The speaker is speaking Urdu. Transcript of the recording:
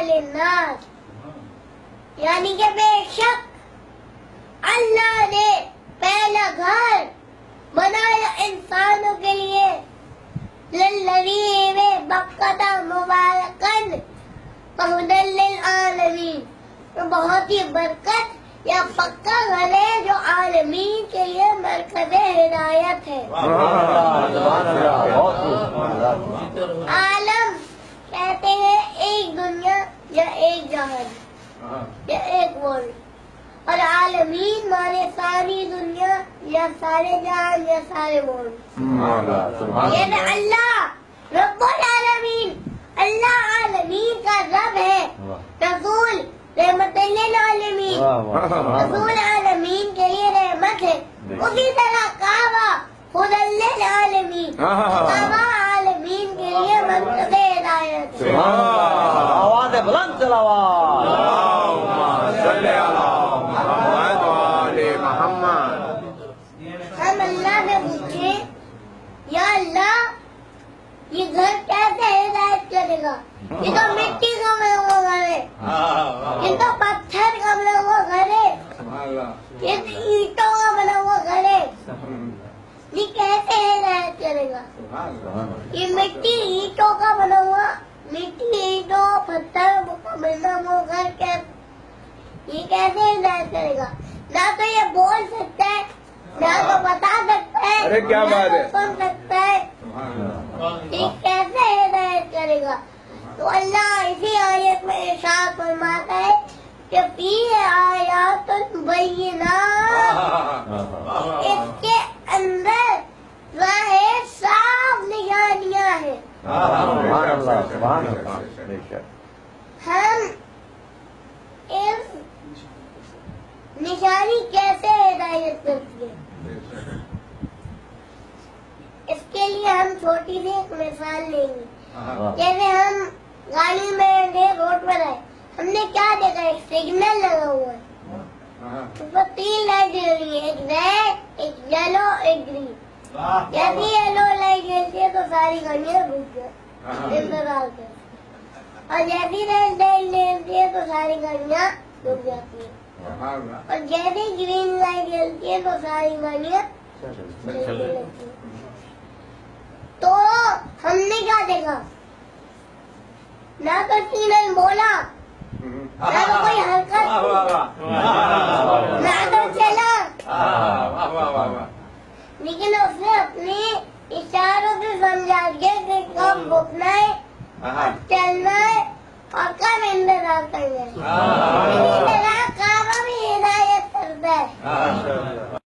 للناس، یعنی کہ بے شک اللہ نے پہلا گھر بنایا انسانوں کے لیے للذین بکۃ مبارکن وہدی للعالمین، تو بہت ہی برکت یا پکا گھر ہے جو عالمین کے لیے مرکز ہدایت ہے۔ عالم کہتے ہیں ایک دنیا یا ایک جہان یا ایک ورلڈ، اور عالمین مانے ساری دنیا یا سارے جہان یا سارے ورلڈ۔ یعنی اللہ رب العالمین، اللہ عالمین کا رب ہے، رسول رحمت للعالمین، رسول عالمین کے لیے رحمت ہے۔ اسی طرح کعبہ ہدی للعالمین، کعبہ عالمین کے لیے مرکز ہدایت ہے۔ آواز بلند تلاوت۔ ہم اللہ سے پوچھے یا اللہ یہ گھر کیسے ہدایت کرے گا؟ یہ تو مٹی کا بنا ہوا گھر ہے، یہ تو پتھر کا بنا ہوا گھر ہے، یہ تو اینٹوں کا بنا ہوا گھر ہے، یہ کیسے ہدایت کرے گا؟ یہ مٹی اینٹوں کا بنا ہوا، مٹی اینٹوں پتھر کا بنا ہوا گھر یہ کیسے ہدایت کرے گا؟ نہ تو یہ بول سکتا ہے، نہ تو بتا سکتا ہے، ارے کیا بات ہے، نہ تو سن سکتا ہے، یہ کیسے ہدایت کرے گا؟ تو اللہ اسی آیت میں ارشاد فرماتا ہے کہ فی آیات بینات، اس کے اندر ظاہر صاف نشانیاں ہیں۔ ہم اس نشانی کیسے ہدایت کرتی ہے؟ اس کے لیے ہم چھوٹی سی ایک مثال لیں گے۔ جیسے ہم گاڑی میں روڈ پر آئے، ہم نے کیا دیکھا؟ ایک سگنل لگا ہوا ہے، اس پر 3 لائٹ جل رہی ہے، ایک ریڈ، ایک یلو، ایک گرین۔ جیسے یلو لائٹ جلتی ہے تو ساری گاڑیاں رک جاتی انتظار کرتی، اور جیسی ریڈ لائٹ جلتی ہے تو ساری گاڑیاں رک جاتی ہیں، اور جیسے گرین لائٹ جلتی ہے تو ساری گاڑیاں چلنے لگتی ہیں۔ تو ہم نے کیا دیکھا؟ نہ تو سگنل بولا، نہ تو کوئی حرکت، نہ تو چلا، لیکن اس نے اپنے اشاروں سے سمجھا دیا کہ کب رکنا ہے، کب چلنا ہے، اور کب انتظار کرنا ہے۔ اسی طرح کعبہ بھی ہدایت کرتا ہے۔